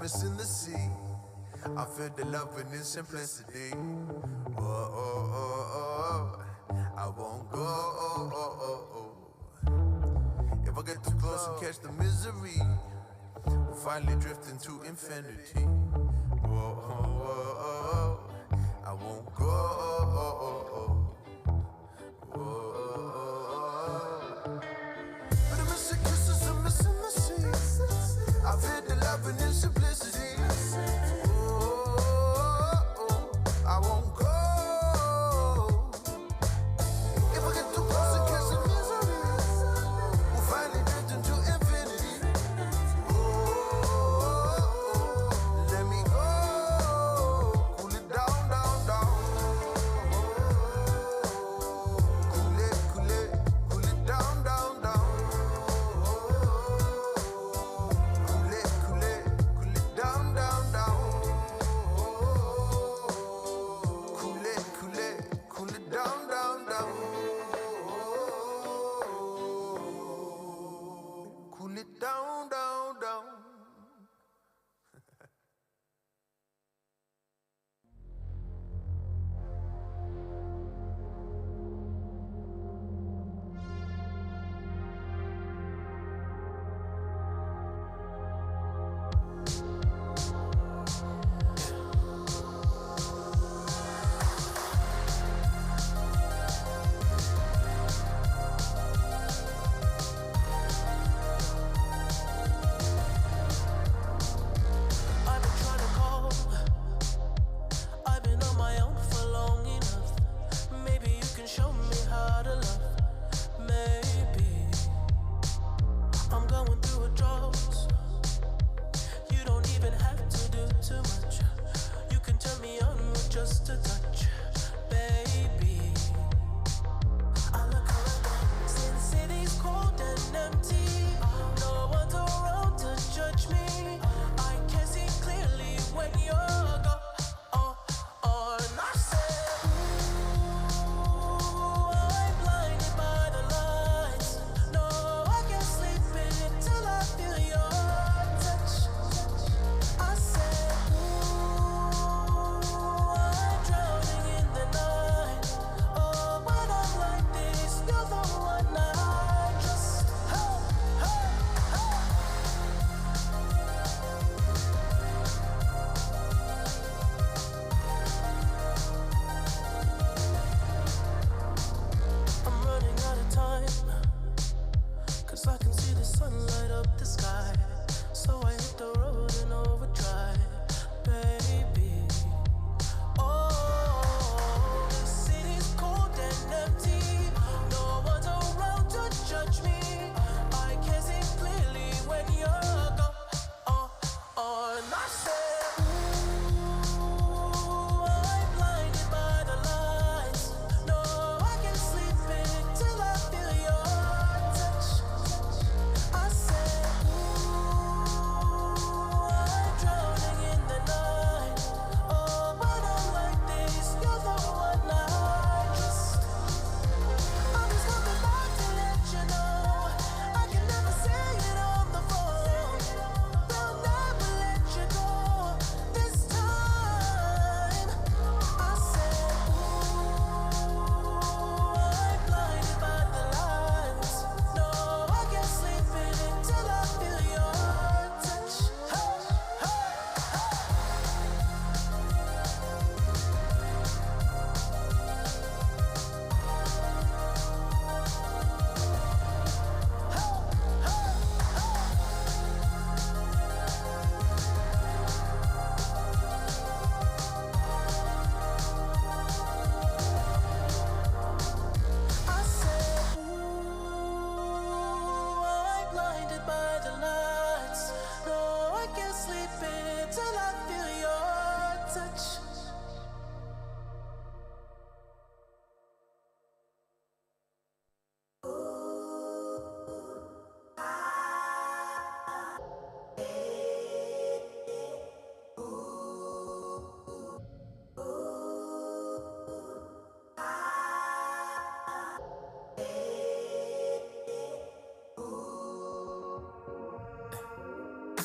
missing the sea. I feel the love in its simplicity. Oh, oh, oh, oh, I won't go. Oh, oh, oh, oh. If I get too close and catch the misery, we'll finally drift into infinity. Oh, oh, oh, oh, I won't go. Oh, oh, oh, oh, oh. But the missing kisses are missing the sea. I feel the love in its simplicity. I won't go. If I get too close and catch the misery, we'll finally drift into infinity.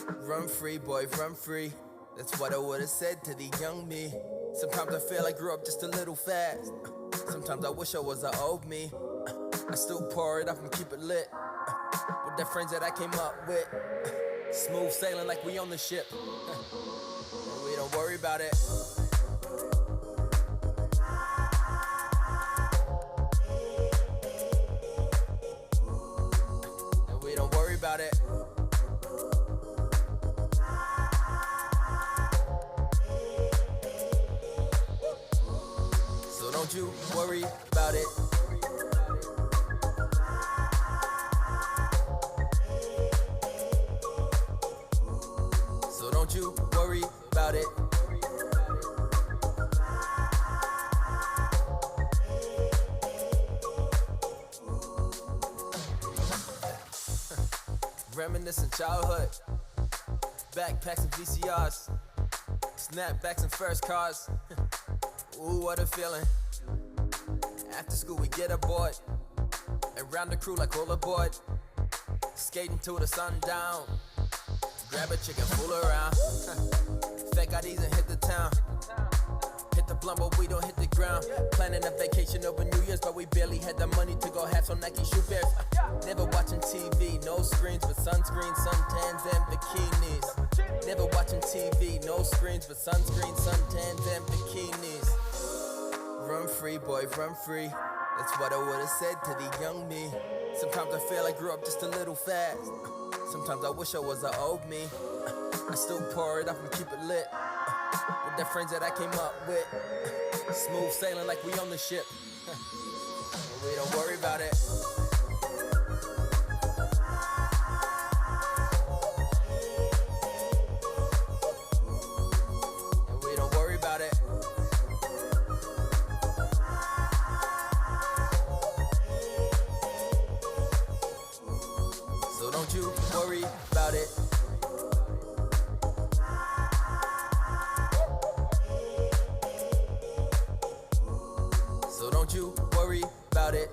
Run free, boy, run free. That's what I would've said to the young me. Sometimes I feel I grew up just a little fast. Sometimes I wish I was the old me. I still pour it up and keep it lit. With the friends that I came up with. Smooth sailing like we on the ship. We don't worry about it. And we don't worry about it. So don't you worry about it. So don't you worry about it. Reminiscing childhood, backpacks and VCRs, snapbacks and first cars. Ooh, what a feeling. After school we get aboard, and round the crew like rollerboard, skating till the sun down. Grab a chick and fool around. Fake IDs and hit the town. Hit the blunt but we don't hit the ground. Planning a vacation over New Year's, but we barely had the money to go have some Nike shoe pairs. Never watching TV, no screens but sunscreen, suntans and bikinis. Never watching TV, no screens but sunscreen, suntans and bikinis. Run free, boy, run free. That's what I would've said to the young me. Sometimes I feel I grew up just a little fast. Sometimes I wish I was the old me. I still pour it up and keep it lit. With the friends that I came up with. Smooth sailing like we on the ship. We don't worry about it. And we don't worry about it. So don't you worry about it. So don't you worry about it.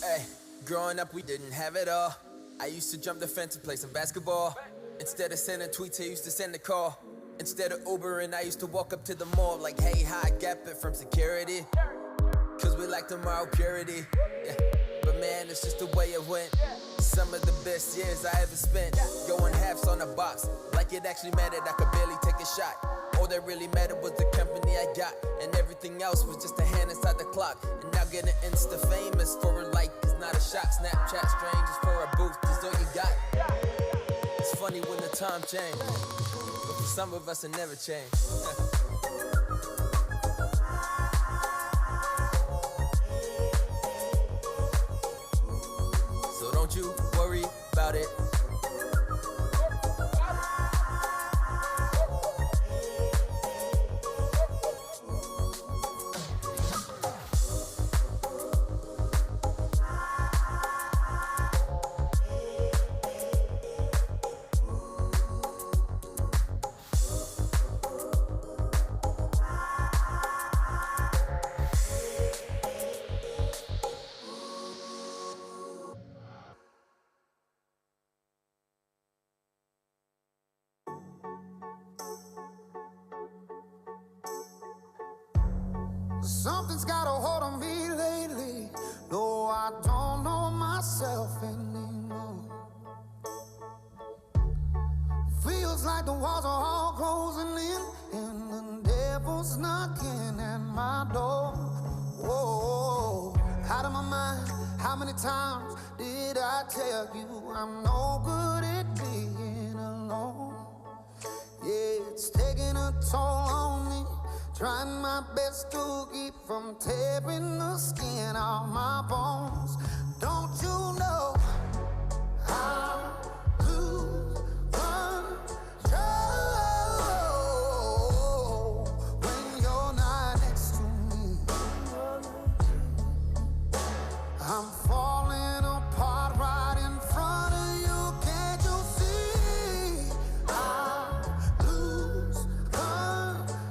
Hey, growing up we didn't have it all. I used to jump the fence and play some basketball. Instead of sending tweets, I used to send a call. Instead of Ubering, I used to walk up to the mall like, hey, hi, gap it from security. Cause we like tomorrow purity. Yeah. But man, it's just the way it went. Some of the best years I ever spent. Going halves on a box, like it actually mattered, I could barely take a shot. All that really mattered was the company I got. And everything else was just a hand inside the clock. And now getting insta famous for a like is not a shot. Snapchat strangers for a boost is all you got. It's funny when the time changed, but for some of us it never changed. So don't you worry about it. Something's got a hold on me lately. No, I don't know myself anymore. Feels like the walls are all closing in, and the devil's knocking at my door. Whoa, out of my mind. How many times did I tell you I'm no good at being alone? Yeah, it's taking a toll on me. Trying my best to keep from tearing the skin off my bones. Don't you know how to control when you're not next to me? I'm falling apart right in front of you. Can't you see? I lose control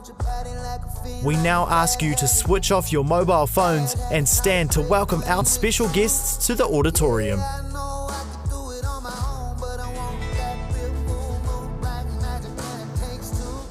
want your body like a fiend. We now ask you to switch off your mobile phones and stand to welcome our special guests to the auditorium. I know I could do it on my own, but I want that real full moon, black magic, and it takes two.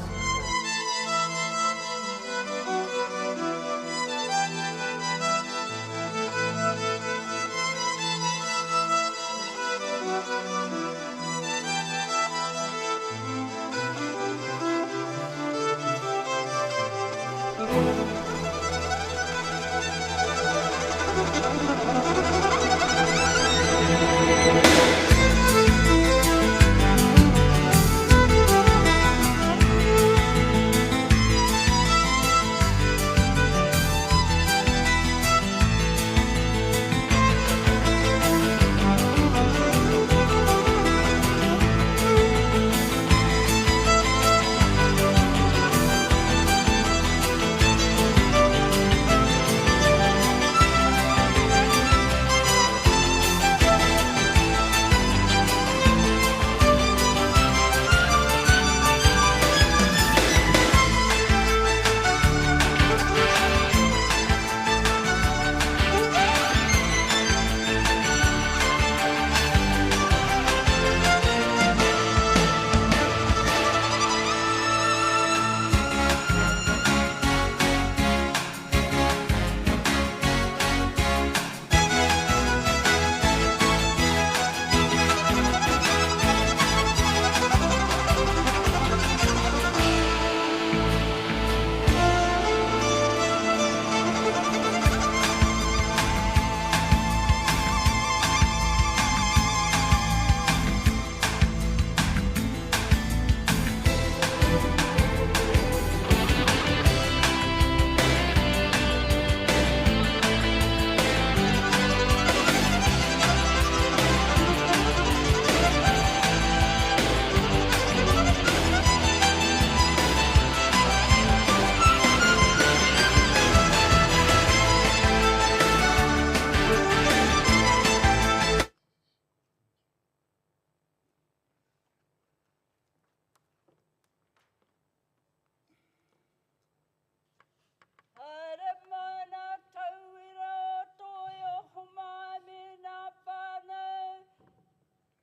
Haere mana tauira o Toi Ohomai me nā whānau.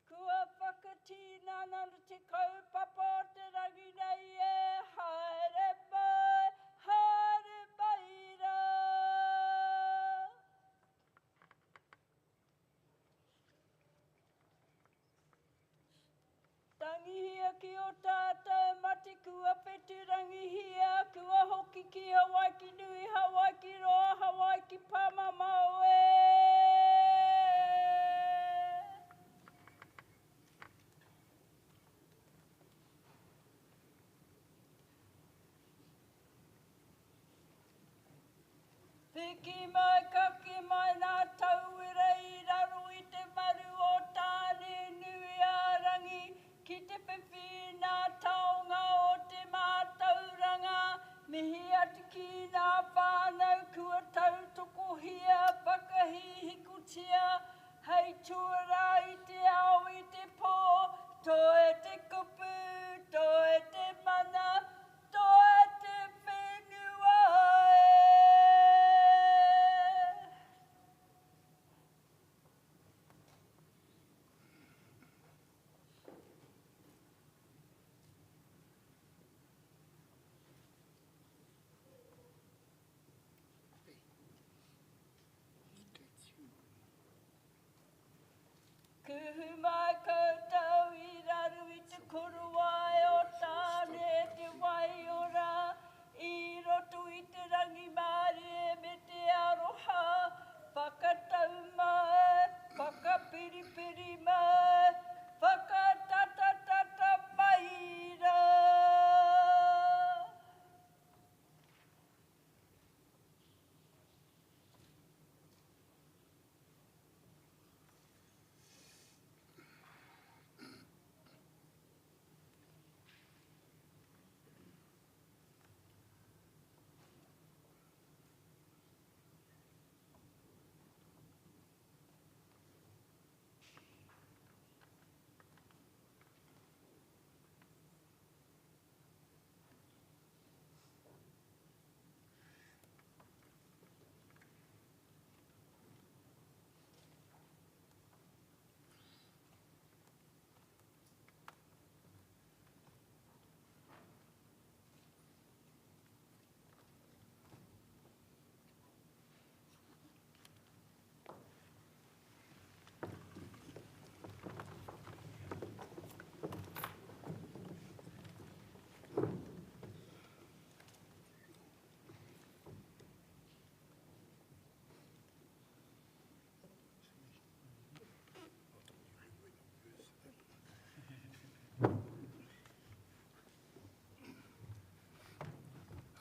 Kua whakatīna nana te kaupapa o te rangi nei e. Haere mai rā. Tangihia ki o tātou mate kua whetu rangihia, kua hoki ki Hawaii ki nui, Hawaii ki roa, Hawaii ki pamamau e. Whiki mai, kake mai nā tauira I raro I te maru o tāne nui a rangi, ki te whiwhi nā taonga o te mātauranga, mihi atu ki nā whānau kua tautokohia, whakahihikutia, hei tuara I te ao I te pō, toe te kupu, toe te mana, toe te whenua e. Kuhu mai koutou I raru I te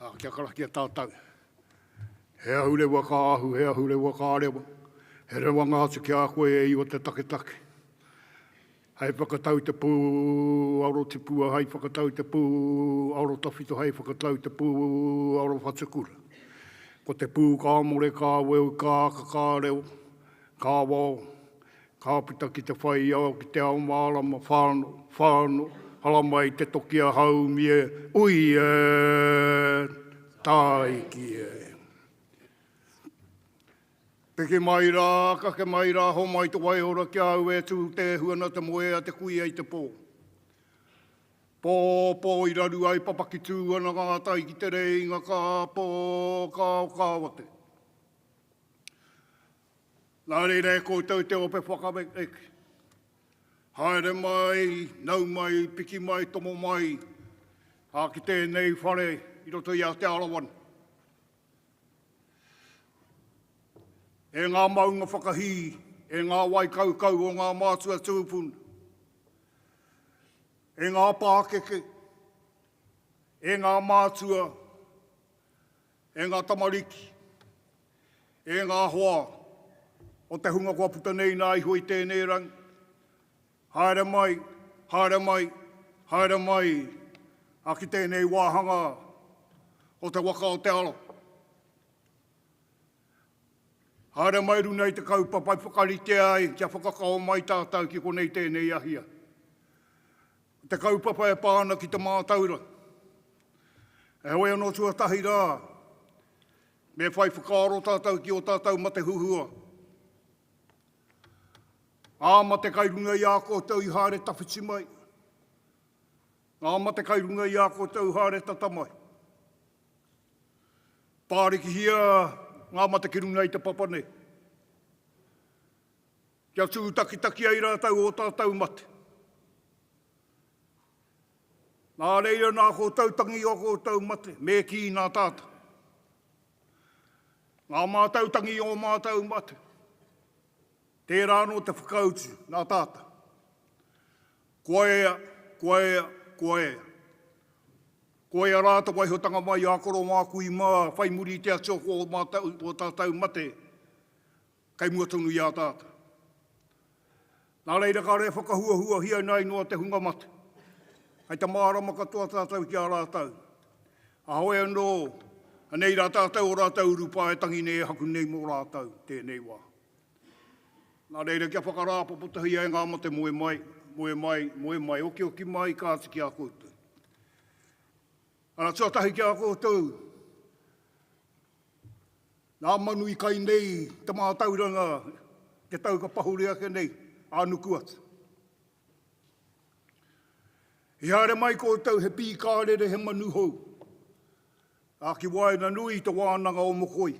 Kia karaki a tātau. He ahure wa ka ahu, he ahure wa ka arewa. He rewa ngā atu ki a koe e iwa te take. Hei whakatau te pū, auro te pua, hei whakatau te pū, auro tawhito, hei whakatau te pū, auro whatukura. Ko te pū ka amore, ka weu, ka reo, ka wao, ka pita ki te whai au, ki te ao mārama, whāno, hala mai te toki a hau mie, ui tai ki e. Peke mai rā, kake mai rā, ho mai te waiora ki au e tū te huana te moe a te kui ei te pō. Pō i raru ai papaki tū ana ngā tai ki te reinga ka pō kāwate. Nā reira e koutou te ope whakawek. Haere mai, nau mai, piki mai, tomo mai, a ki tēnei whare i roto i a te arawan. E ngā maunga whakahi, e ngā wai kaukau o ngā mātua tūpuna. E ngā pākeke, e ngā mātua, e ngā tamariki, e ngā hoa, o te hunga kua puta nei nā iho i tēnei rang. Haere mai, haere mai, haere mai, a ki tēnei wāhanga o te waka o te alo. Haere mai runei te kaupapai whakarite ai, kia whakakao mai tātou ki konei tēnei ahia. Te kaupapa e pāna ki te mātaura. E hoi anō tuatahi rā, me whai whakaaro tātou ki o tātou ma te huhua. Āma te kairunga i a koutou i haere tawhiti mai. Āma te kairunga i a koutou haere tatamai. Pāriki hia, ngā mate ki runga i te papane. Kia tū taki ai rātau o tātou mate. Nā reira nā koutou tangi o koutou mate, me ki nā tāta. Ngā mātou tangi o mātou mate. Tērā no te whakautu, nā tāta. Koea, koea, koea. Koea rāta waihotanga mai a koro mā kui mā, whai muri te atoko o tātou mate, kai mua tonu i a tāta. Nā reira ka rea whakahuahua hia nei noa te hunga mate. Hei te mārama katoa tātou ki a rātau. A hoi anō, anei rā tātou o rātau urupa e tangi nei haku nei mō rātau, tēnei wā. Nā reira kia whakarāpa potahi e ngā mate moe mai, oki mai kāti ki a koutou. Ana tuatahi ki a koutou. Nā manu i kai nei, te mātauranga, te tau ka pahurea ke nei, ānuku atu. I haere mai koutou he pī kārere he manu hou. A ki waina nui te wānanga o mokoi.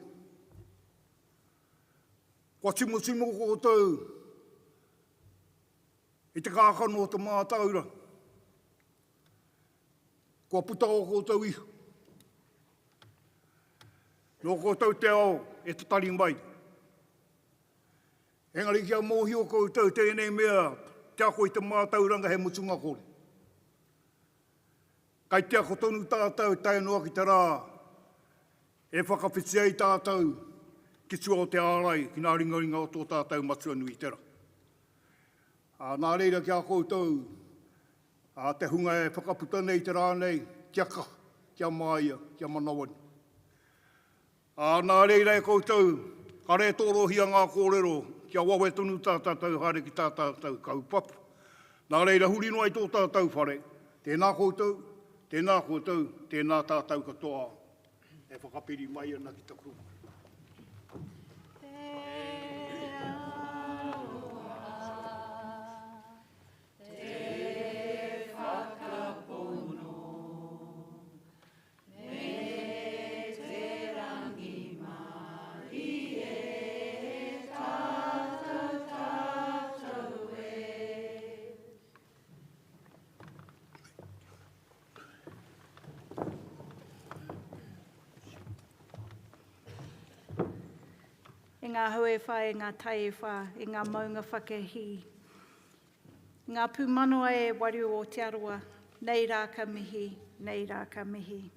Kua timo koutou, i te kākano o te mātaura. Kua puta o koutou iho. Nō koutou te ao, e te tari mai. Engari kia mōhi o koutou tēnei mea, te ako i te mātauranga he mutunga kore. Kai te ako tonu tātou, tai noa ki te rā, e whakawhiti ai tātou, ki tua o te ārai, ki nā ringaringa o tō tātou matua nui tera. Nā reira ki a koutou, te hunga e whakaputa nei te rānei, kia ka, kia māia, kia manawani. Nā reira e koutou, ka re tōrohia ngā kōrero, kia wawe tonu tātou haere ki tātou kaupapu. Nā reira huri noai tō tātou whare, tēnā koutou, tēnā tātou katoa, e whakapiri mai ana ki te kuru. E ngā hau e whā, e ngā tai e whā, e ngā maunga whakehi. Ngā pūmanoa e wari o te aroa, nei rā ka mihi, nei rā ka mihi.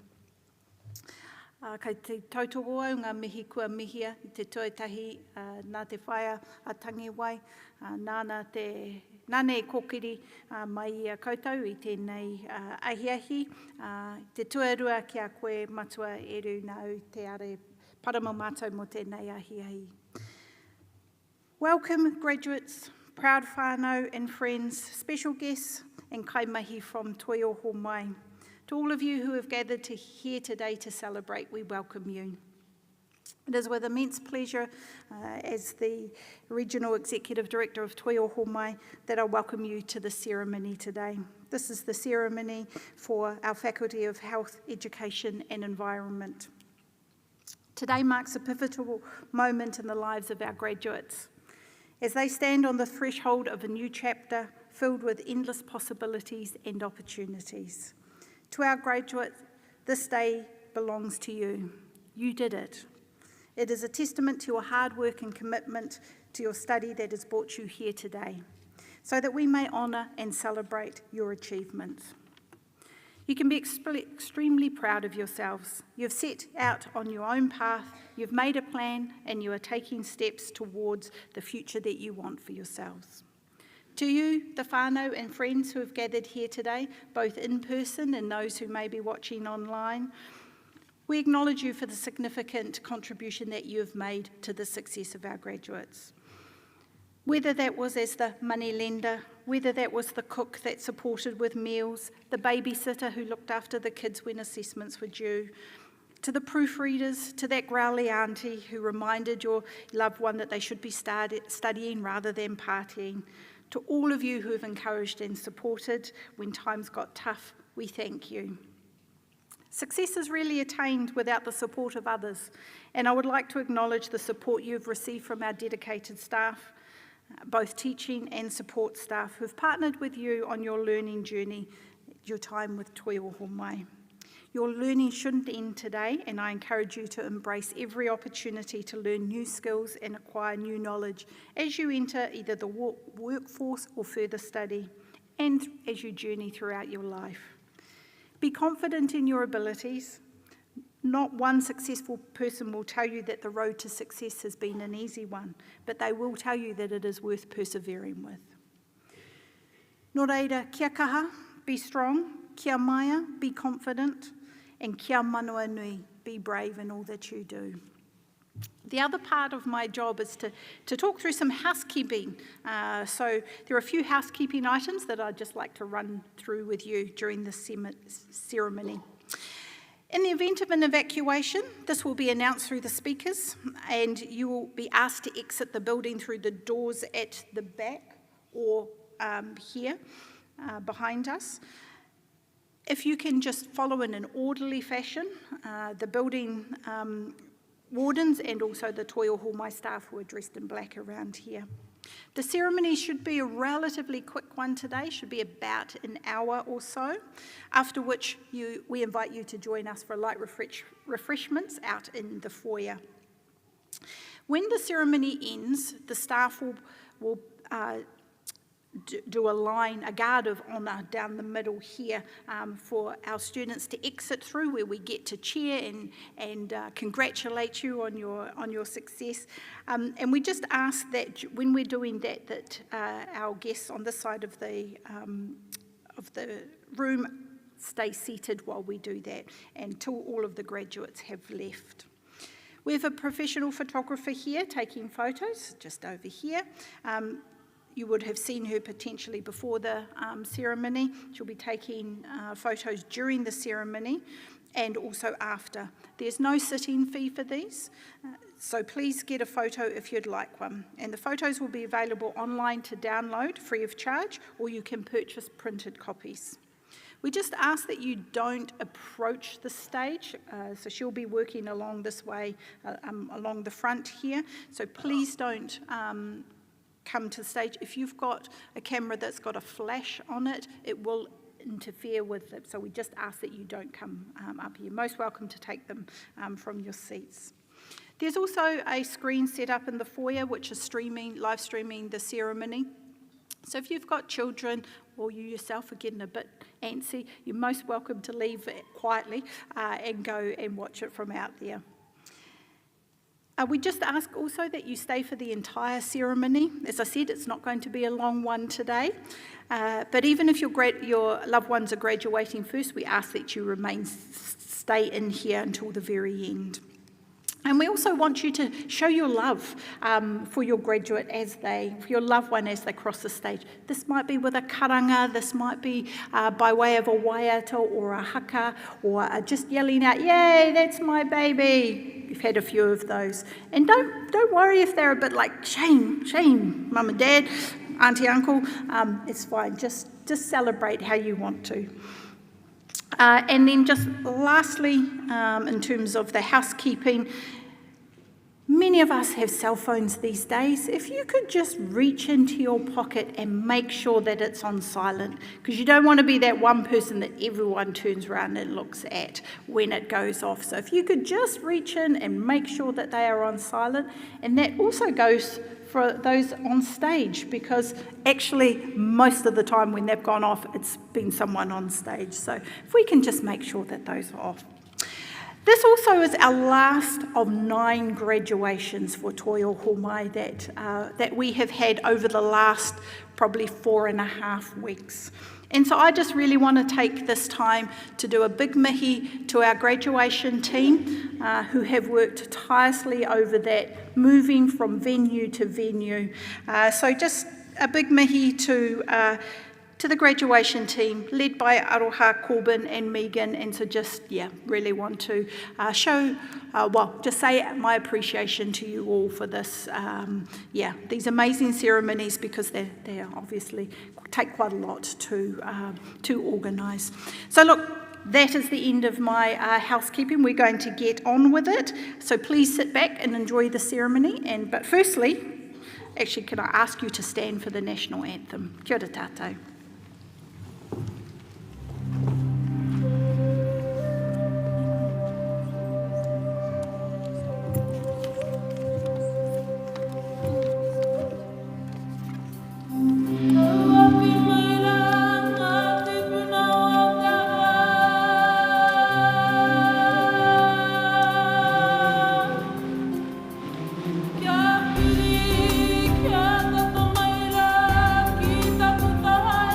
Kei te tautoko au ngā mihi kua mihia, i te tuatahi nā te whaia a tangi wai, nāne kokiri mai i a koutou i tēnei ahiahi. Te tuarua ki a koe matua eru nau te are parama mātou mo tēnei ahiahi. Welcome, graduates, proud whānau and friends, special guests, and kaimahi from Toi Ohomai. To all of you who have gathered here today to celebrate, we welcome you. It is with immense pleasure as the Regional Executive Director of Toi Ohomai that I welcome you to the ceremony today. This is the ceremony for our Faculty of Health, Education and Environment. Today marks a pivotal moment in the lives of our graduates as they stand on the threshold of a new chapter filled with endless possibilities and opportunities. To our graduates, this day belongs to you. You did it. It is a testament to your hard work and commitment to your study that has brought you here today, so that we may honour and celebrate your achievements. You can be extremely proud of yourselves. You've set out on your own path, you've made a plan, and you are taking steps towards the future that you want for yourselves. To you, the whānau and friends who have gathered here today, both in person and those who may be watching online, we acknowledge you for the significant contribution that you have made to the success of our graduates. Whether that was as the money lender, whether that was the cook that supported with meals, the babysitter who looked after the kids when assessments were due, to the proofreaders, to that growly auntie who reminded your loved one that they should be studying rather than partying, to all of you who have encouraged and supported when times got tough, we thank you. Success is really attained without the support of others, and I would like to acknowledge the support you've received from our dedicated staff, both teaching and support staff who've partnered with you on your learning journey, your time with Toi Ohomai. Your learning shouldn't end today, and I encourage you to embrace every opportunity to learn new skills and acquire new knowledge as you enter either the workforce or further study, and as you journey throughout your life. Be confident in your abilities. Not one successful person will tell you that the road to success has been an easy one, but they will tell you that it is worth persevering with. Nō reira, kia kaha, be strong, kia maia, be confident, and kia manua nui, be brave in all that you do. The other part of my job is to talk through some housekeeping. So there are a few housekeeping items that I'd just like to run through with you during this ceremony. In the event of an evacuation, this will be announced through the speakers, and you will be asked to exit the building through the doors at the back or here behind us. If you can just follow in an orderly fashion, the building wardens and also the Toi Ohomai staff who are dressed in black around here. The ceremony should be a relatively quick one today, should be about an hour or so, after which we invite you to join us for light refreshments out in the foyer. When the ceremony ends, the staff will do a guard of honour down the middle here for our students to exit through, where we get to cheer and congratulate you on your success. And we just ask that when we're doing that our guests on this side of the room stay seated while we do that until all of the graduates have left. We have a professional photographer here taking photos, just over here. You would have seen her potentially before the ceremony. She'll be taking photos during the ceremony and also after. There's no sit-in fee for these, so please get a photo if you'd like one. And the photos will be available online to download free of charge, or you can purchase printed copies. We just ask that you don't approach the stage, so she'll be working along this way, along the front here, so please don't come to the stage. If you've got a camera that's got a flash on it, it will interfere with it. So we just ask that you don't come up here. Most welcome to take them from your seats. There's also a screen set up in the foyer which is live streaming the ceremony. So if you've got children, or you yourself are getting a bit antsy, you're most welcome to leave it quietly and go and watch it from out there. We just ask also that you stay for the entire ceremony. As I said, it's not going to be a long one today. But even if your loved ones are graduating first, we ask that you stay in here until the very end. And we also want you to show your love for your graduate for your loved one as they cross the stage. This might be with a karanga, this might be by way of a waiata or a haka, or just yelling out, "Yay, that's my baby." We've had a few of those. And don't worry if they're a bit like, shame, mum and dad, auntie, uncle, it's fine. Just celebrate how you want to. And then just lastly, in terms of the housekeeping, many of us have cell phones these days. If you could just reach into your pocket and make sure that it's on silent, because you don't want to be that one person that everyone turns around and looks at when it goes off. So if you could just reach in and make sure that they are on silent, and that also goes for those on stage, because actually most of the time when they've gone off, it's been someone on stage. So if we can just make sure that those are off. This also is our last of 9 graduations for Toi Ohomai that we have had over the last probably 4.5 weeks. And so I just really want to take this time to do a big mihi to our graduation team who have worked tirelessly over that, moving from venue to venue. So just a big mihi to the graduation team, led by Aroha, Corbin and Megan. And so just, really want to just say my appreciation to you all for this, these amazing ceremonies, because they obviously take quite a lot to organise. So look, that is the end of my housekeeping. We're going to get on with it. So please sit back and enjoy the ceremony. But firstly, actually, can I ask you to stand for the national anthem? Kia ora tātou. Kia piri, kia tato mai rā, ki taku tahai.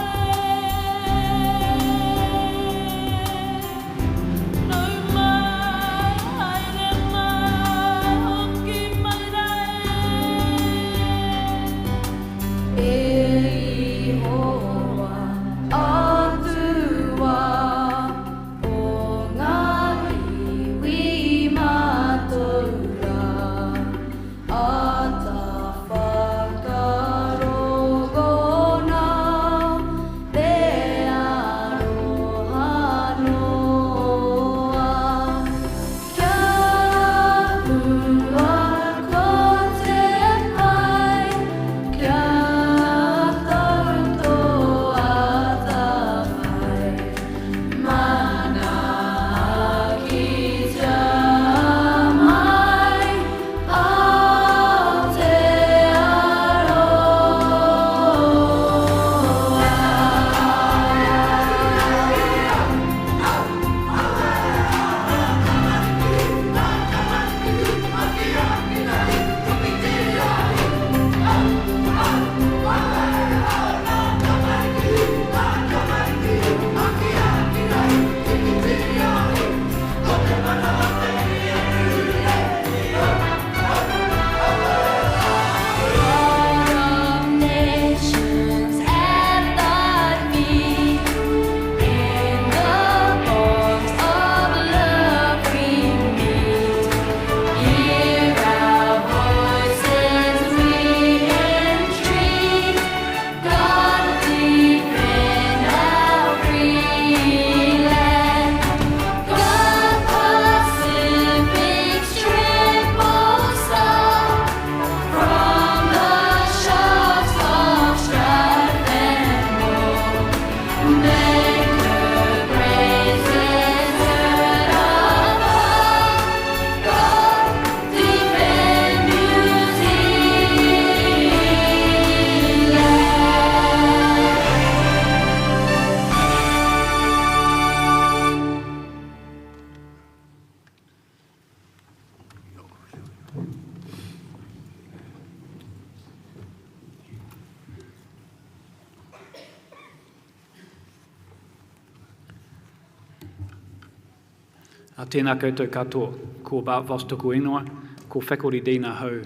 Tēnā koutou katoa, ko Bart Vos tuku ingoa, ko Whakori Dina hou.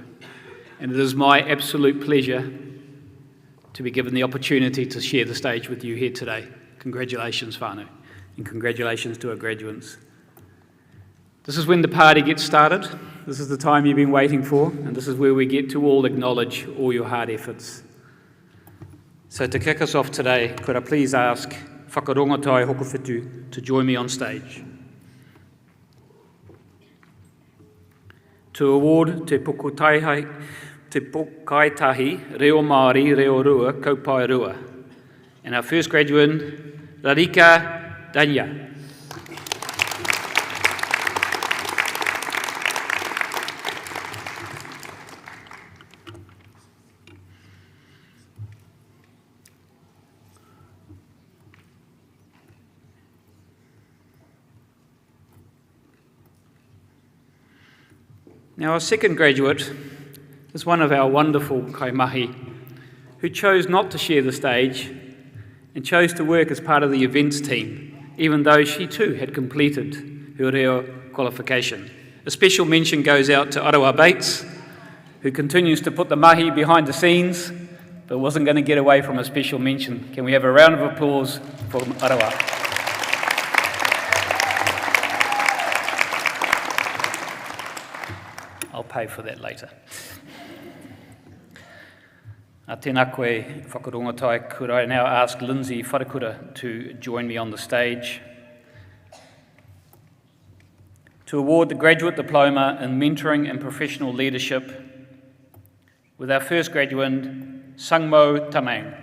And it is my absolute pleasure to be given the opportunity to share the stage with you here today. Congratulations, whānau, and congratulations to our graduands. This is when the party gets started. This is the time you've been waiting for, and this is where we get to all acknowledge all your hard efforts. So to kick us off today, could I please ask Whakarongotai Hokowhitu to join me on stage. To award Te Pokaitahi Reo Māori Reo Rua Kaupai Rua. And our first graduate, Rarika Danya. Now, our second graduate is one of our wonderful kaimahi who chose not to share the stage and chose to work as part of the events team, even though she too had completed her reo qualification. A special mention goes out to Arawa Bates, who continues to put the mahi behind the scenes, but wasn't going to get away from a special mention. Can we have a round of applause for Arawa? I'll pay for that later. Tēnā koe whakarongotai, could I now ask Lindsay Wharekura to join me on the stage to award the Graduate Diploma in Mentoring and Professional Leadership with our first graduate, Sangmo Tamang.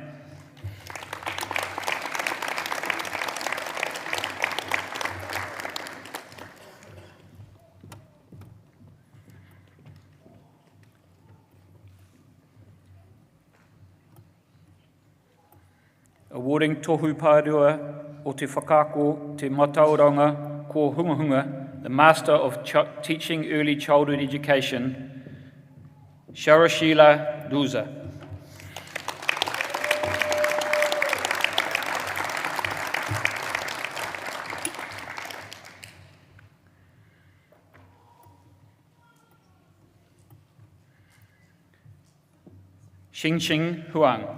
Awarding tohu pārua o te whakaako te matauranga ko Hungahunga, the Master of Teaching Early Childhood Education, Sharashila Duza. Xing Huang.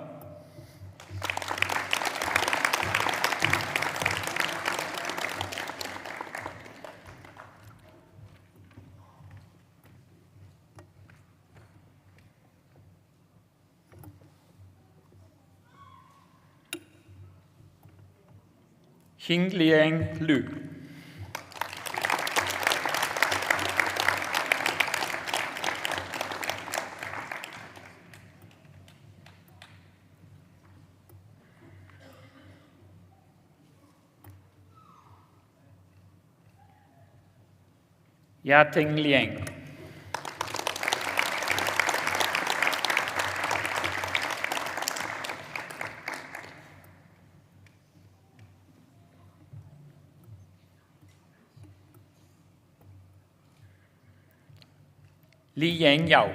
Hing Liang Lu. Ya Ting Liang. Li Yang Yao.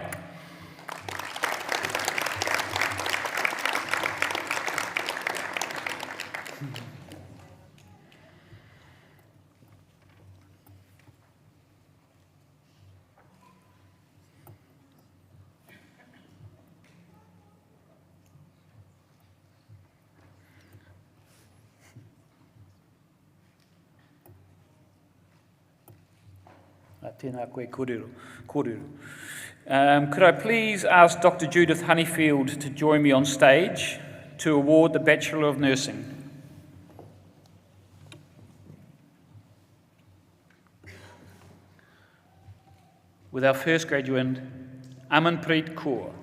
Tēnā koe kōrero. Could I please ask Dr. Judith Honeyfield to join me on stage to award the Bachelor of Nursing? With our first graduate, Amanpreet Kaur.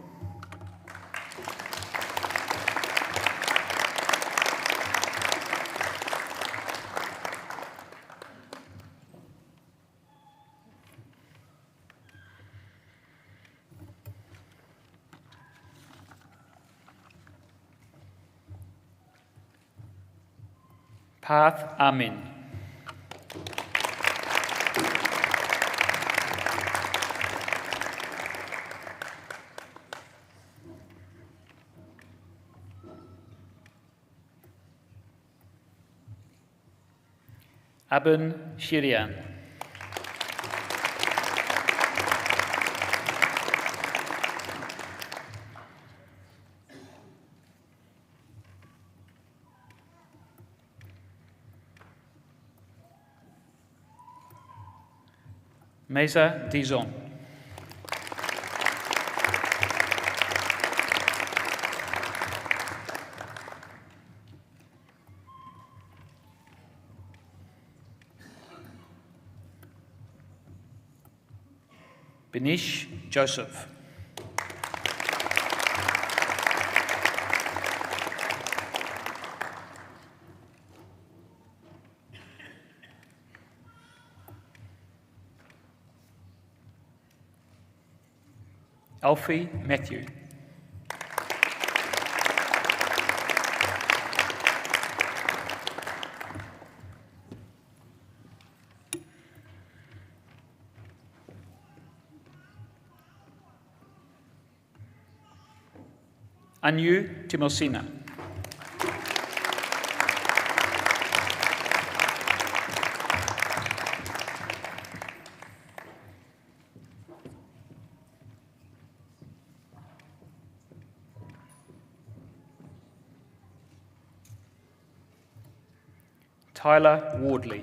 Path Amin. Abin Shirian. Mesa Dizon. Benish Joseph. Alfie Matthew. Anu Timosina. Tyler Wardley.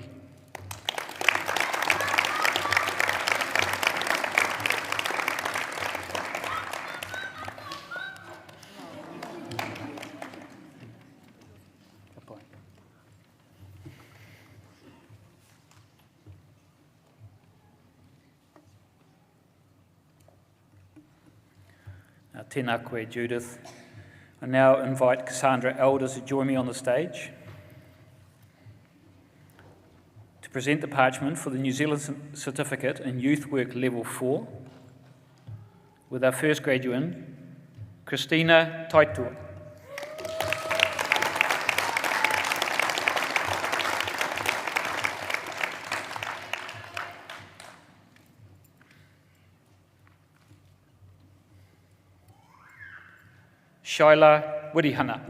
Tēnā koe, Judith. I now invite Cassandra Elders to join me on the stage to present the parchment for the New Zealand Certificate in Youth Work Level 4 with our first graduate, Christina Taitua. Shaila Wirihana.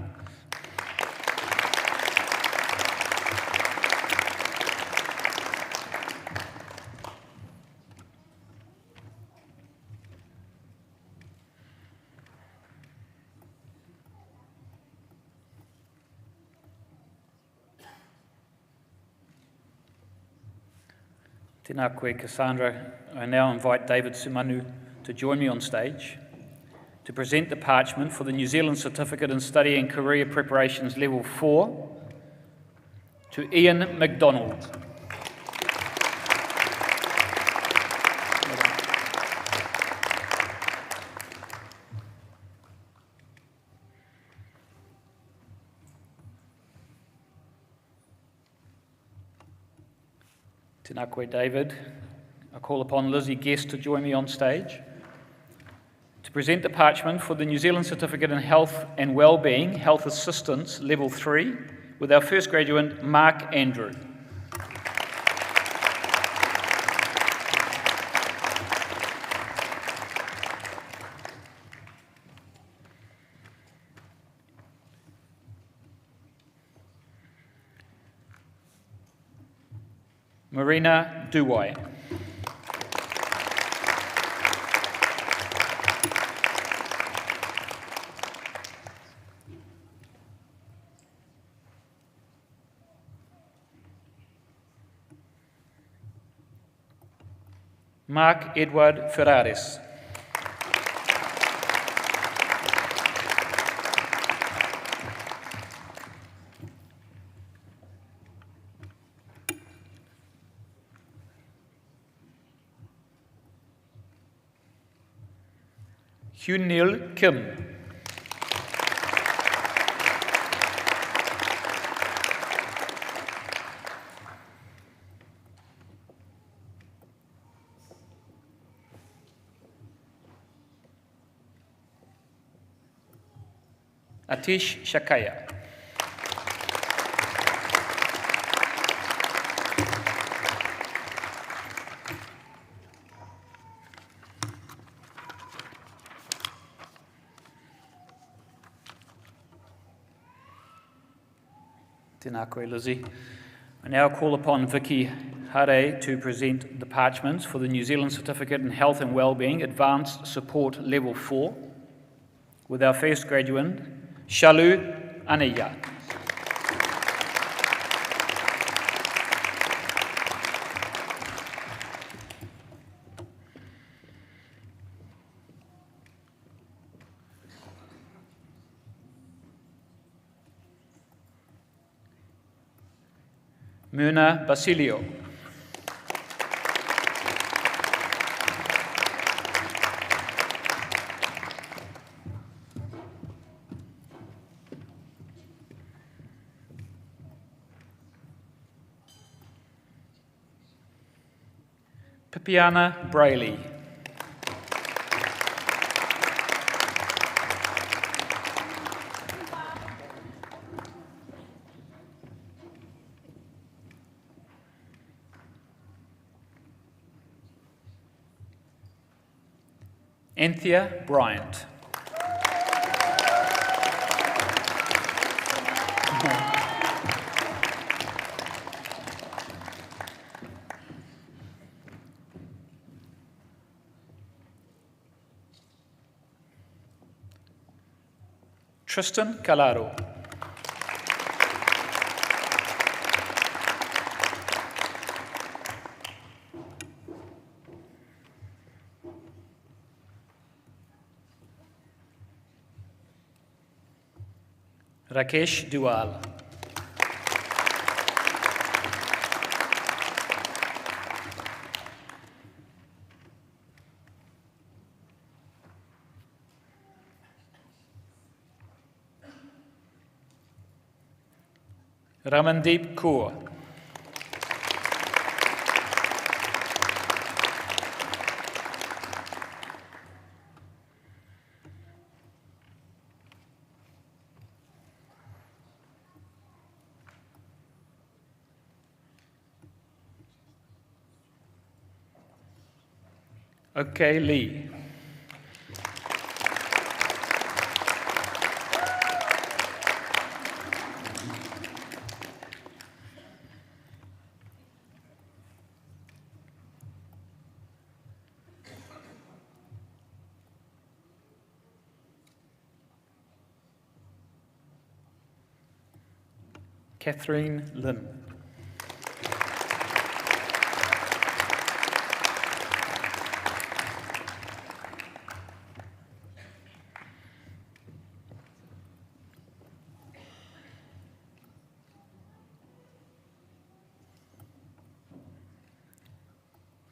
Tēnā koe, Cassandra. I now invite David Sumanu to join me on stage to present the parchment for the New Zealand Certificate in Study and Career Preparations Level 4 to Ian McDonald. Tēnā koe, David. I call upon Lizzie Guest to join me on stage to present the parchment for the New Zealand Certificate in Health and Wellbeing, Health Assistance, Level 3, with our first graduate, Mark Andrew. Marina Duwai. Mark Edward Ferraris. Hyunil Kim. Atish Shakaya. Tēnā koe, Lizzie. I now call upon Vicky Hare to present the parchments for the New Zealand Certificate in Health and Wellbeing, Advanced Support Level 4, with our first graduate, Shalu Aneya. Myrna Basilio. Pipiana Brayley. Anthea Bryant. Tristan Calado. Rakesh Dual. Ramandeep Kaur. Okay, Lee. Catherine Lynn.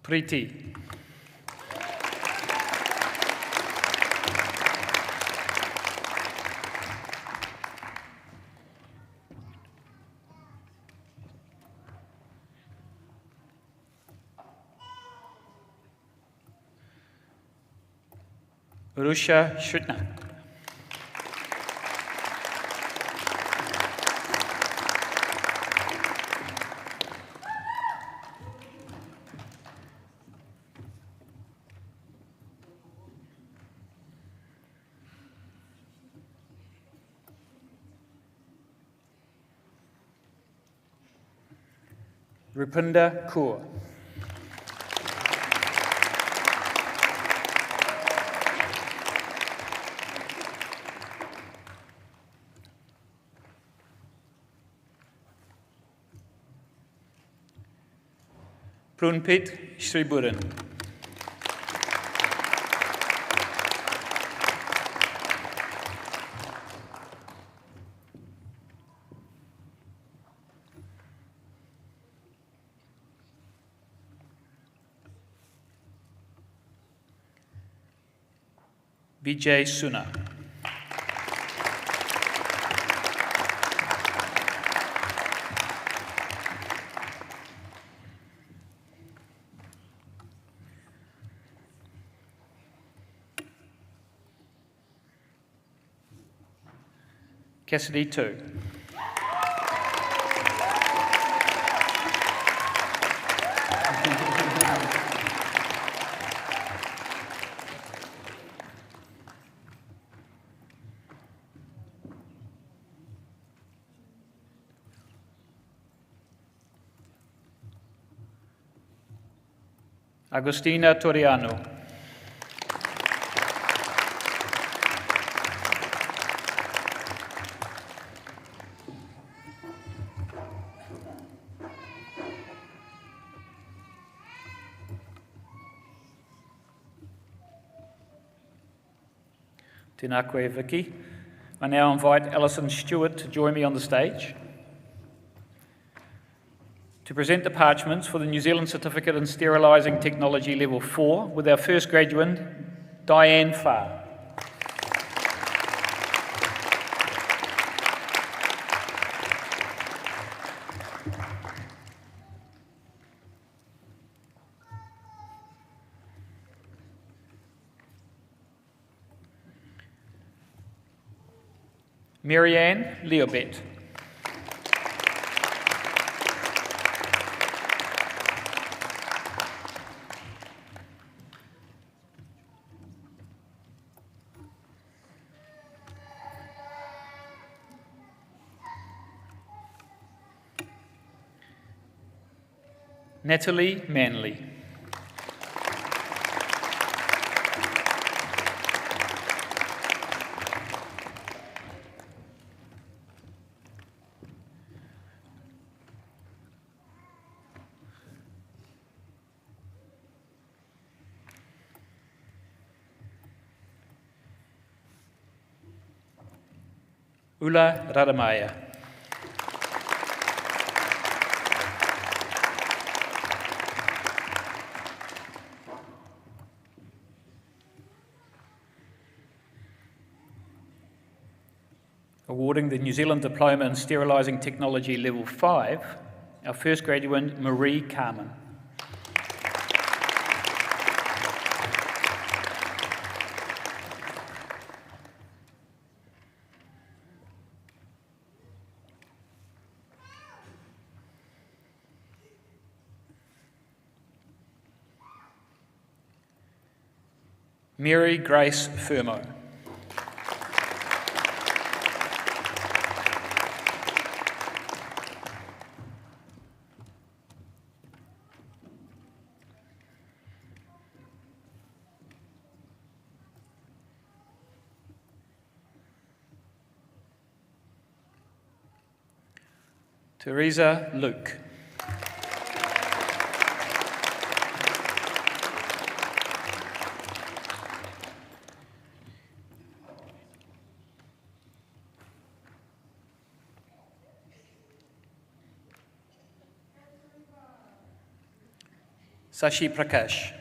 Preeti. Urusha Shutna. Rupinda Kaur. Prunpit Sriburan. Vijay Suna. Cassidy Tu. Agostina Toriano. Tēnā koe, Vicky. I now invite Alison Stewart to join me on the stage. to present the parchments for the New Zealand Certificate in Sterilising Technology Level 4 with our first graduand, Diane Farr. Marianne Leobet. Natalie Manley. Ula Radamaya. Awarding the New Zealand Diploma in Sterilising Technology Level 5, our first graduand, Marie Carmen. Mary Grace Fermo. Teresa Luke. Sashi Prakash.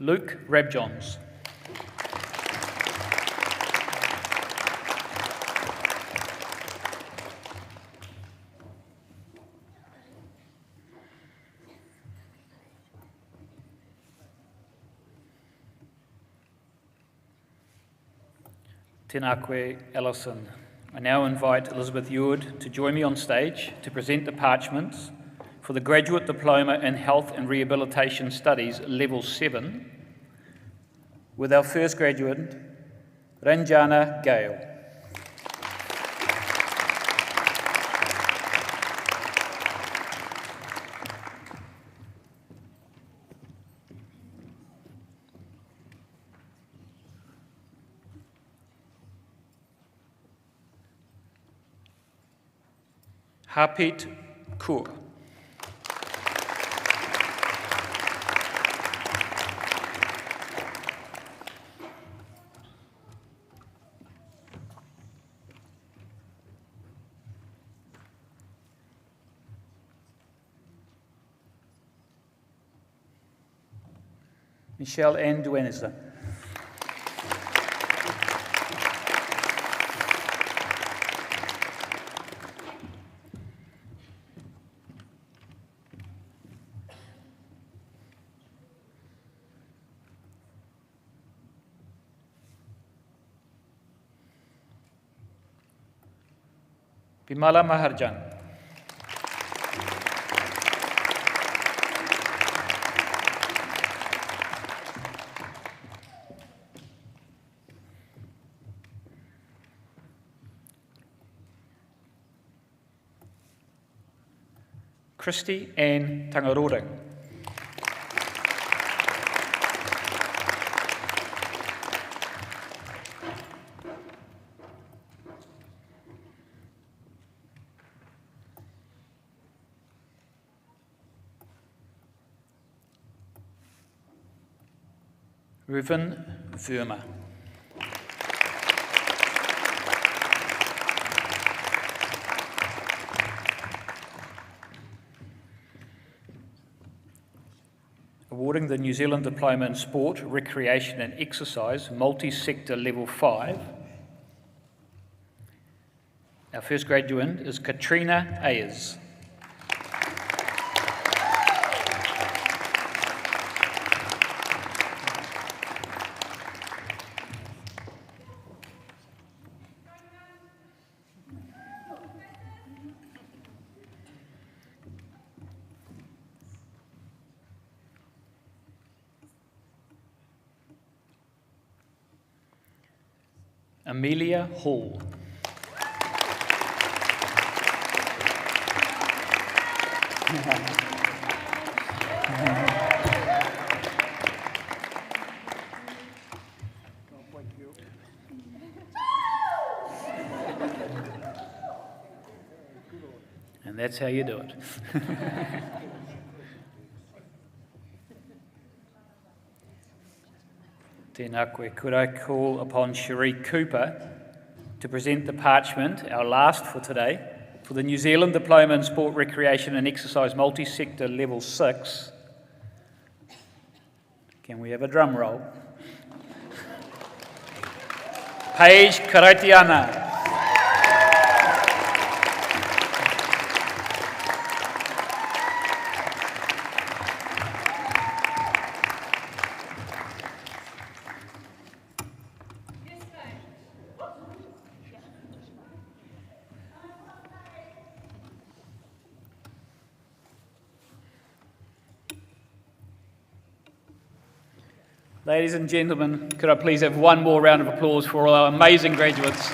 Luke Rabjohns. Tēnā koe, Alison. I now invite Elizabeth Eward to join me on stage to present the parchments for the Graduate Diploma in Health and Rehabilitation Studies Level 7 with our first graduate, Ranjana Gale. Harpreet Kaur. Michelle Ann Duenza. Bimala Maharjan. Christy Ann Tangaroring. Reuven Verma. Awarding the New Zealand Diploma in Sport, Recreation and Exercise, Multi-Sector Level 5. Our first graduand is Katrina Ayers. Amelia Hall. And that's how you do it. Tēnā koe. Could I call upon Cherie Cooper to present the parchment, our last for today, for the New Zealand Diploma in Sport, Recreation and Exercise Multi-Sector Level 6. Can we have a drum roll? Paige Karaitiana. Ladies and gentlemen, could I please have one more round of applause for all our amazing graduates?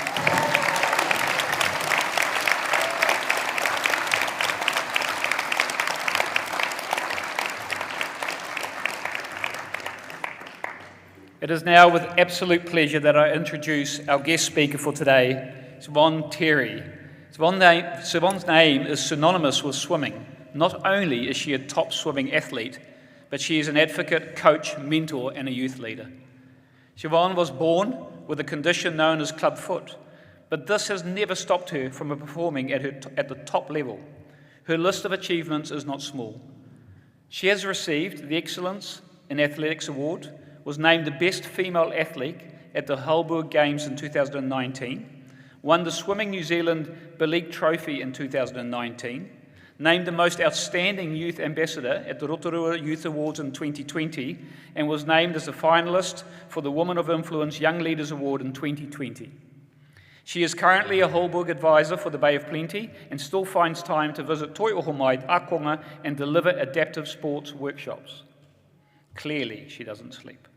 It is now with absolute pleasure that I introduce our guest speaker for today, Siobhan Terry. Siobhan's name is synonymous with swimming. Not only is she a top swimming athlete, but she is an advocate, coach, mentor, and a youth leader. Siobhan was born with a condition known as clubfoot, but this has never stopped her from performing at the top level. Her list of achievements is not small. She has received the Excellence in Athletics Award, was named the best female athlete at the Hulburg Games in 2019, won the Swimming New Zealand Beleague Trophy in 2019, named the most outstanding youth ambassador at the Rotorua Youth Awards in 2020, and was named as a finalist for the Woman of Influence Young Leaders Award in 2020. She is currently a Hulburg advisor for the Bay of Plenty and still finds time to visit Toi Ohomai, Akonga, and deliver adaptive sports workshops. Clearly, she doesn't sleep.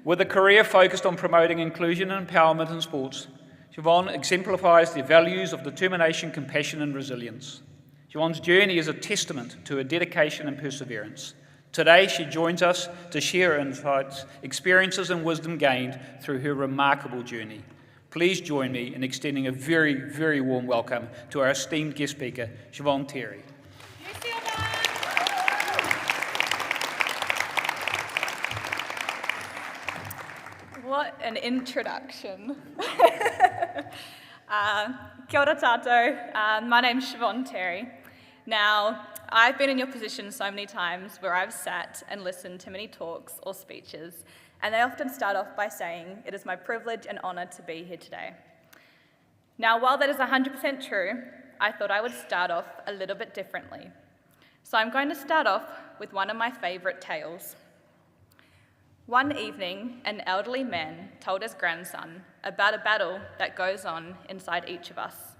With a career focused on promoting inclusion and empowerment in sports, Siobhan exemplifies the values of determination, compassion, and resilience. Siobhan's journey is a testament to her dedication and perseverance. Today, she joins us to share her insights, experiences, and wisdom gained through her remarkable journey. Please join me in extending a very, very warm welcome to our esteemed guest speaker, Siobhan Terry. What an introduction. Kia ora tātou. My name's Siobhan Terry. Now, I've been in your position so many times where I've sat and listened to many talks or speeches, and they often start off by saying, "It is my privilege and honour to be here today." Now, while that is 100% true, I thought I would start off a little bit differently. So I'm going to start off with one of my favourite tales. One evening, an elderly man told his grandson about a battle that goes on inside each of us.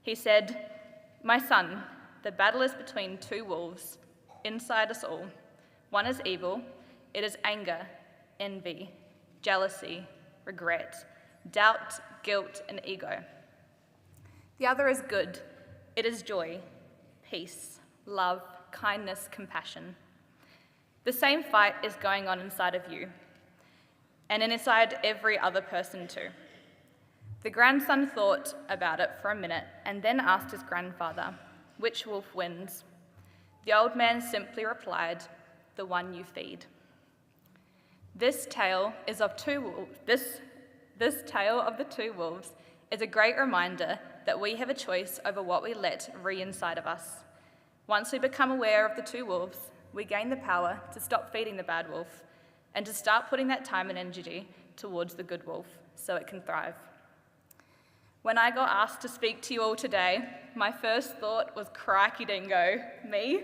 He said, "My son, the battle is between two wolves inside us all. One is evil, it is anger, envy, jealousy, regret, doubt, guilt, and ego. The other is good, it is joy, peace, love, kindness, compassion. The same fight is going on inside of you, and inside every other person too." The grandson thought about it for a minute and then asked his grandfather, "Which wolf wins?" The old man simply replied, "The one you feed." This tale of the two wolves is a great reminder that we have a choice over what we let re-inside of us. Once we become aware of the two wolves, we gain the power to stop feeding the bad wolf and to start putting that time and energy towards the good wolf so it can thrive. When I got asked to speak to you all today, my first thought was, crikey dingo, me?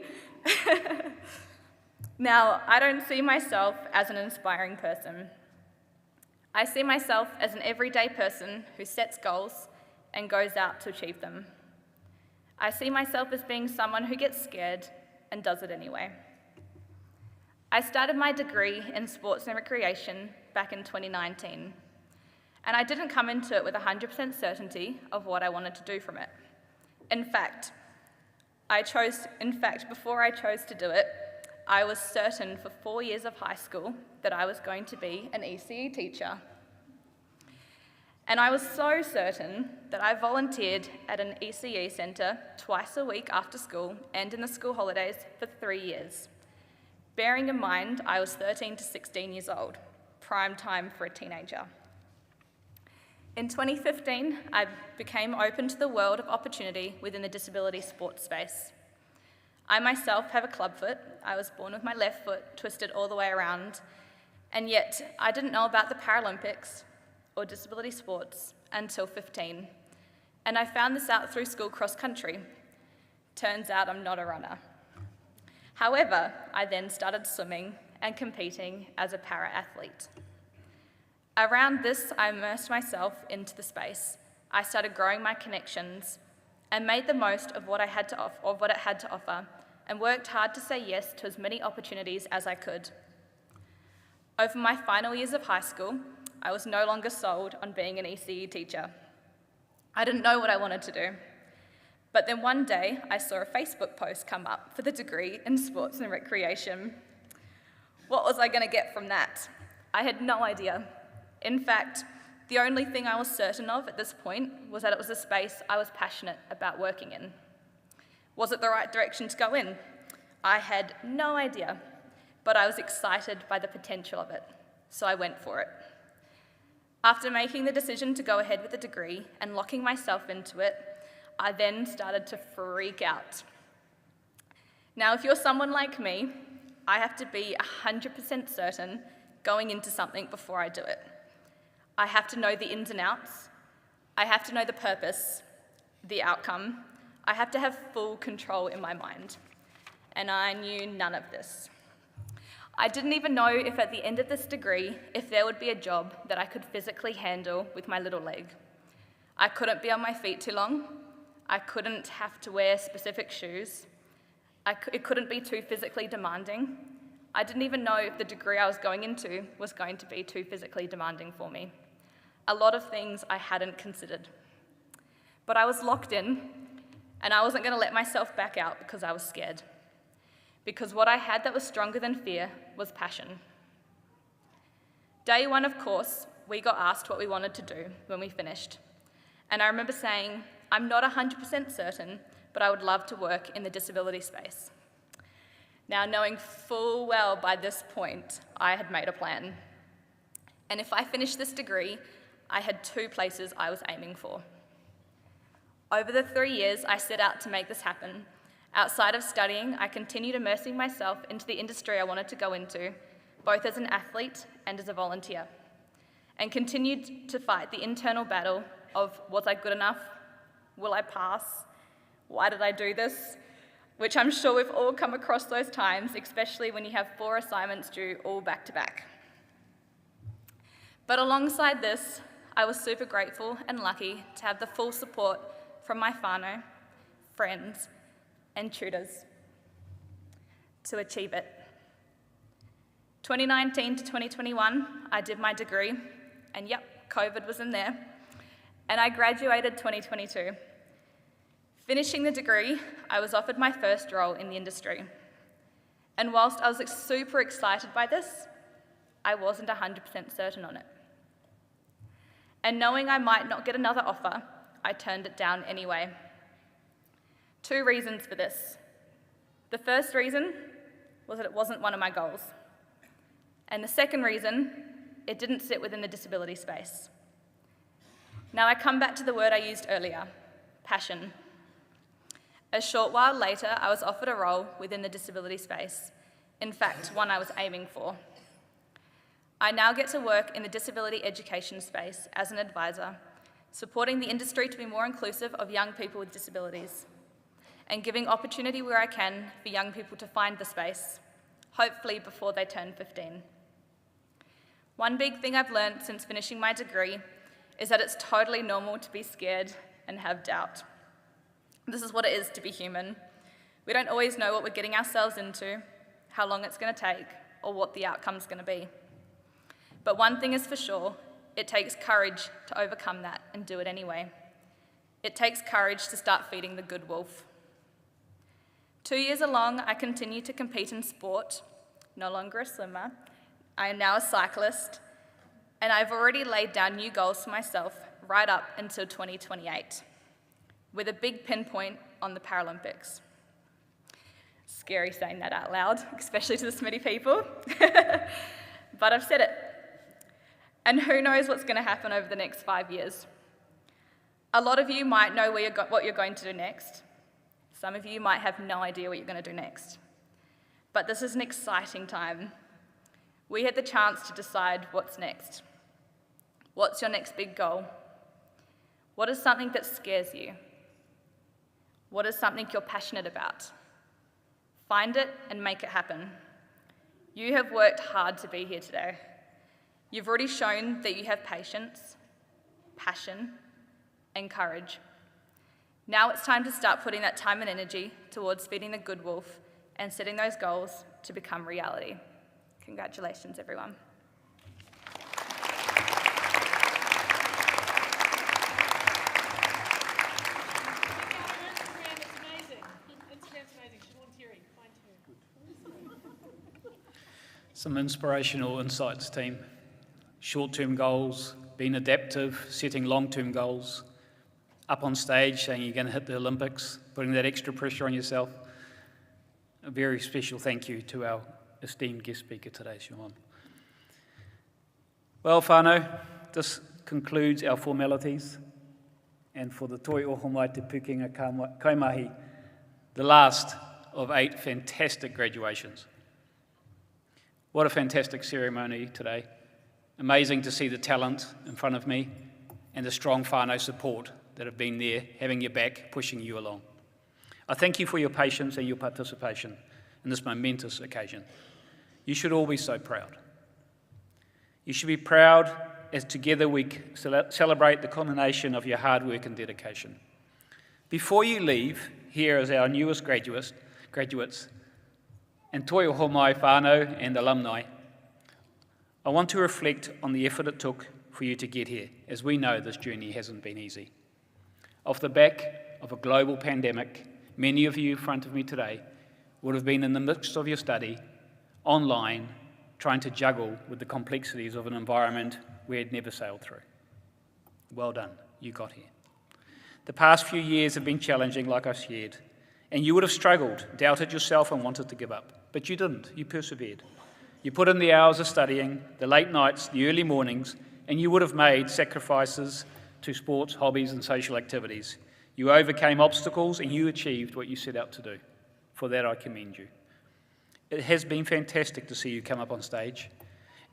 Now, I don't see myself as an inspiring person. I see myself as an everyday person who sets goals and goes out to achieve them. I see myself as being someone who gets scared and does it anyway. I started my degree in sports and recreation back in 2019, and I didn't come into it with 100% certainty of what I wanted to do from it. In fact, before I chose to do it, I was certain for 4 years of high school that I was going to be an ECE teacher. And I was so certain that I volunteered at an ECE centre twice a week after school and in the school holidays for 3 years. Bearing in mind, I was 13 to 16 years old, prime time for a teenager. In 2015, I became open to the world of opportunity within the disability sports space. I myself have a clubfoot. I was born with my left foot twisted all the way around, and yet I didn't know about the Paralympics or disability sports until 15, and I found this out through school cross country. Turns out I'm not a runner. However, I then started swimming and competing as a para-athlete. Around this, I immersed myself into the space. I started growing my connections and made the most of what it had to offer, and worked hard to say yes to as many opportunities as I could. Over my final years of high school, I was no longer sold on being an ECE teacher. I didn't know what I wanted to do. But then one day, I saw a Facebook post come up for the degree in sports and recreation. What was I going to get from that? I had no idea. In fact, the only thing I was certain of at this point was that it was a space I was passionate about working in. Was it the right direction to go in? I had no idea, but I was excited by the potential of it, so I went for it. After making the decision to go ahead with the degree and locking myself into it, I then started to freak out. Now, if you're someone like me, I have to be 100% certain going into something before I do it. I have to know the ins and outs. I have to know the purpose, the outcome. I have to have full control in my mind. And I knew none of this. I didn't even know if at the end of this degree, if there would be a job that I could physically handle with my little leg. I couldn't be on my feet too long. I couldn't have to wear specific shoes. It couldn't be too physically demanding. I didn't even know if the degree I was going into was going to be too physically demanding for me. A lot of things I hadn't considered. But I was locked in, and I wasn't going to let myself back out because I was scared. Because what I had that was stronger than fear was passion. Day one of course, we got asked what we wanted to do when we finished. And I remember saying, I'm not 100% certain, but I would love to work in the disability space. Now, knowing full well by this point, I had made a plan. And if I finished this degree, I had 2 places I was aiming for. Over the 3 years, I set out to make this happen. Outside of studying, I continued immersing myself into the industry I wanted to go into, both as an athlete and as a volunteer, and continued to fight the internal battle of, was I good enough? Will I pass? Why did I do this? Which I'm sure we've all come across those times, especially when you have 4 assignments due all back to back. But alongside this, I was super grateful and lucky to have the full support from my whānau, friends, and tutors to achieve it. 2019 to 2021, I did my degree, and yep, COVID was in there, and I graduated 2022. Finishing the degree, I was offered my first role in the industry. And whilst I was super excited by this, I wasn't 100% certain on it. And knowing I might not get another offer, I turned it down anyway. 2 reasons for this. The first reason was that it wasn't one of my goals. And the second reason, it didn't sit within the disability space. Now I come back to the word I used earlier, passion. A short while later, I was offered a role within the disability space. In fact, one I was aiming for. I now get to work in the disability education space as an advisor, supporting the industry to be more inclusive of young people with disabilities, and giving opportunity where I can for young people to find the space, hopefully before they turn 15. One big thing I've learned since finishing my degree is that it's totally normal to be scared and have doubt. This is what it is to be human. We don't always know what we're getting ourselves into, how long it's going to take, or what the outcome's going to be. But one thing is for sure, it takes courage to overcome that and do it anyway. It takes courage to start feeding the good wolf. 2 years along, I continue to compete in sport, no longer a swimmer. I am now a cyclist, and I've already laid down new goals for myself right up until 2028. With a big pinpoint on the Paralympics. Scary saying that out loud, especially to this many people. But I've said it. And who knows what's going to happen over the next 5 years. A lot of you might know what you're going to do next. Some of you might have no idea what you're going to do next. But this is an exciting time. We had the chance to decide what's next. What's your next big goal? What is something that scares you? What is something you're passionate about? Find it and make it happen. You have worked hard to be here today. You've already shown that you have patience, passion, and courage. Now it's time to start putting that time and energy towards feeding the good wolf and setting those goals to become reality. Congratulations, everyone. Some inspirational insights, team. Short-term goals, being adaptive, setting long-term goals, up on stage saying you're going to hit the Olympics, putting that extra pressure on yourself. A very special thank you to our esteemed guest speaker today, Siobhan. Well, whānau, this concludes our formalities, and for the Toi Ohomai Te Pukenga Kaimahi, the last of 8 fantastic graduations. What a fantastic ceremony today. Amazing to see the talent in front of me and the strong whānau support that have been there, having your back, pushing you along. I thank you for your patience and your participation in this momentous occasion. You should all be so proud. You should be proud as together we celebrate the culmination of your hard work and dedication. Before you leave, here as our newest graduates, and Toi Ohomai whānau and alumni, I want to reflect on the effort it took for you to get here, as we know this journey hasn't been easy. Off the back of a global pandemic, many of you in front of me today would have been in the midst of your study, online, trying to juggle with the complexities of an environment we had never sailed through. Well done, you got here. The past few years have been challenging, like I've shared, and you would have struggled, doubted yourself and wanted to give up. But you didn't, you persevered. You put in the hours of studying, the late nights, the early mornings, and you would have made sacrifices to sports, hobbies and social activities. You overcame obstacles and you achieved what you set out to do. For that I commend you. It has been fantastic to see you come up on stage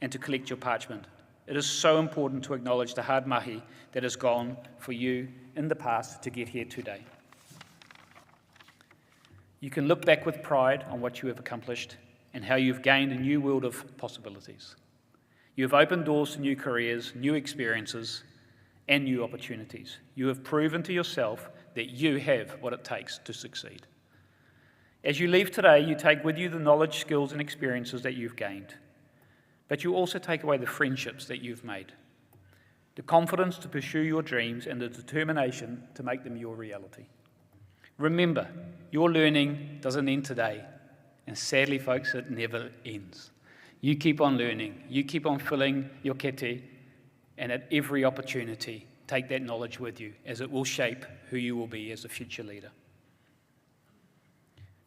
and to collect your parchment. It is so important to acknowledge the hard mahi that has gone for you in the past to get here today. You can look back with pride on what you have accomplished and how you've gained a new world of possibilities. You have opened doors to new careers, new experiences, and new opportunities. You have proven to yourself that you have what it takes to succeed. As you leave today, you take with you the knowledge, skills, and experiences that you've gained. But you also take away the friendships that you've made, the confidence to pursue your dreams, and the determination to make them your reality. Remember, your learning doesn't end today. And sadly, folks, it never ends. You keep on learning. You keep on filling your kete, and at every opportunity, take that knowledge with you, as it will shape who you will be as a future leader.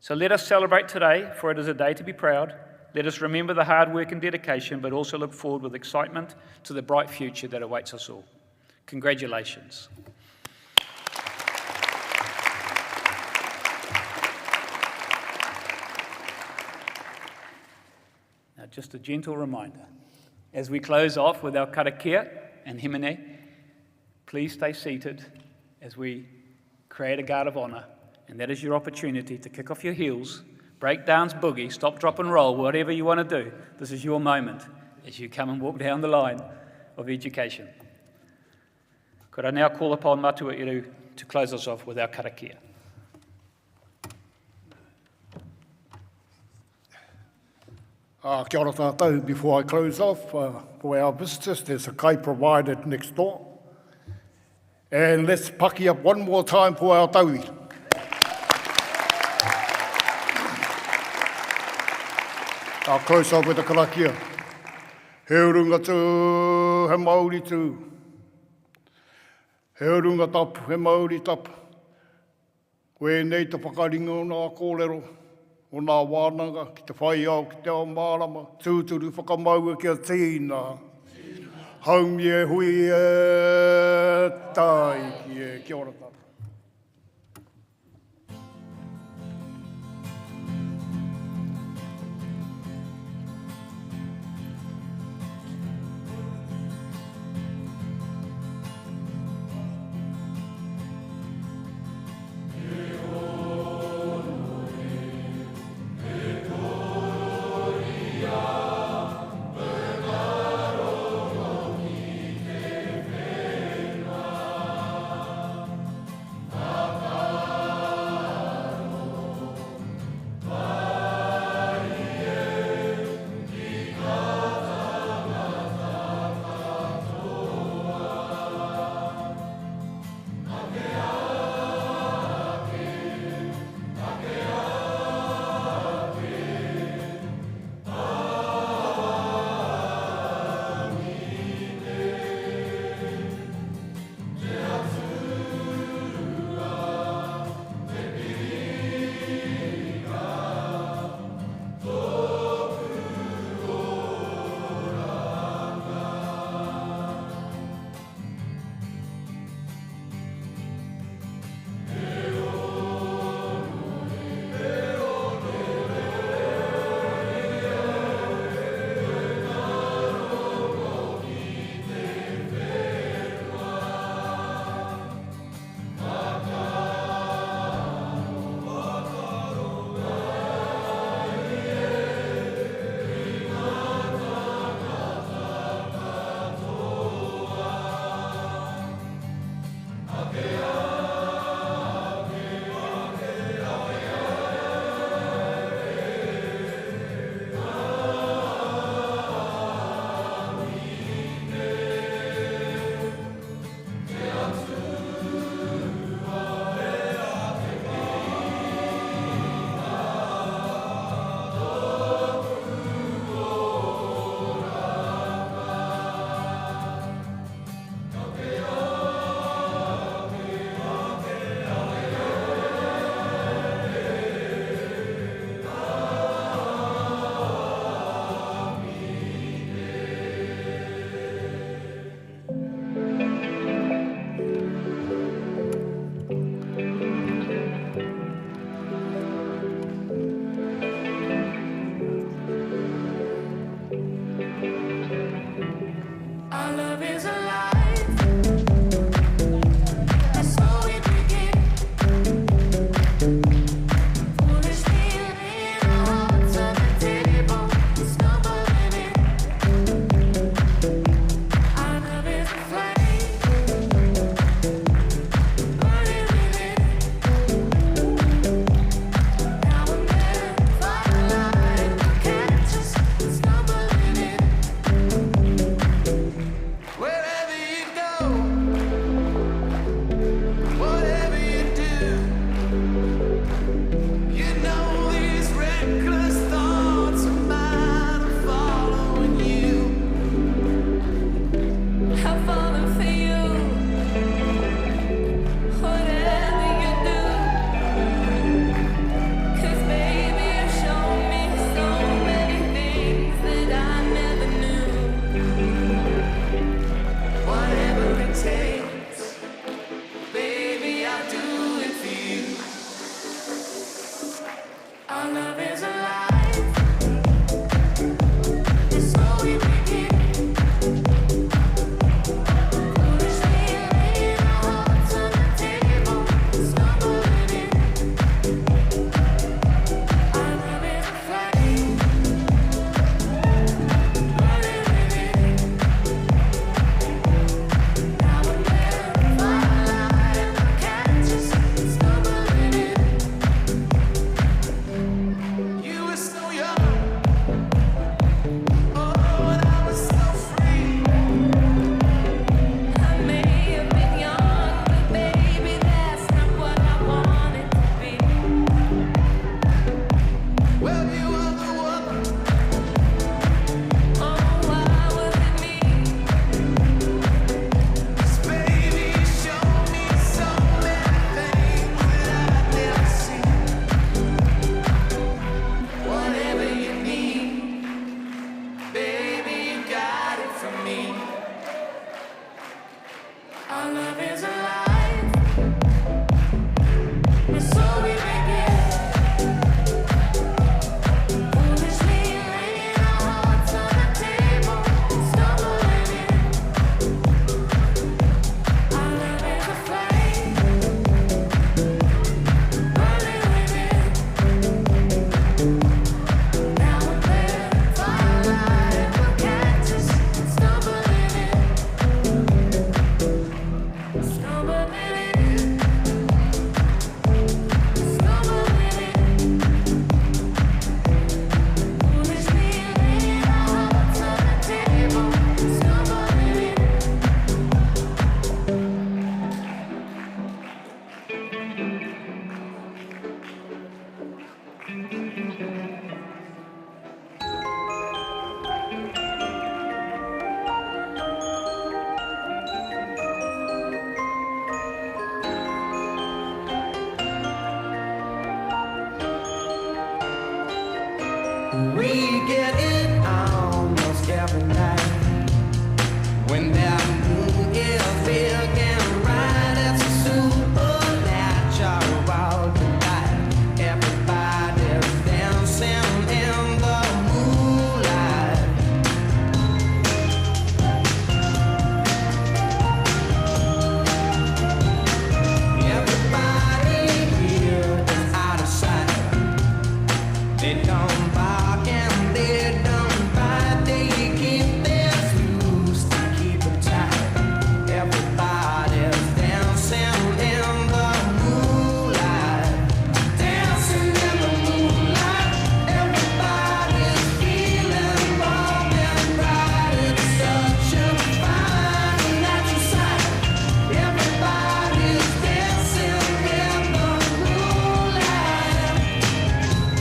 So let us celebrate today, for it is a day to be proud, Let us remember the hard work and dedication, but also look forward with excitement to the bright future that awaits us all. Congratulations. Now, just a gentle reminder, as we close off with our karakia and himene, please stay seated as we create a guard of honour, and that is your opportunity to kick off your heels, break dance, boogie, stop, drop and roll, whatever you want to do. This is your moment as you come and walk down the line of education. Could I now call upon Matua Iru to close us off with our karakia. Kia ora tātou. Before I close off, for our visitors, there's a kai provided next door. And let's paki up one more time for our tauhi. I'll close off with the karakia. He urunga tū, he Māori tū. He urunga tapu, he Māori tapu. Koe nei te whakaringa o nā kōrero, o nā wānanga, ki te whai au, ki te ao mārama, tūturu whakamaua kia tīna. Haumi e hui e tai ki e kia ora tātou. We get in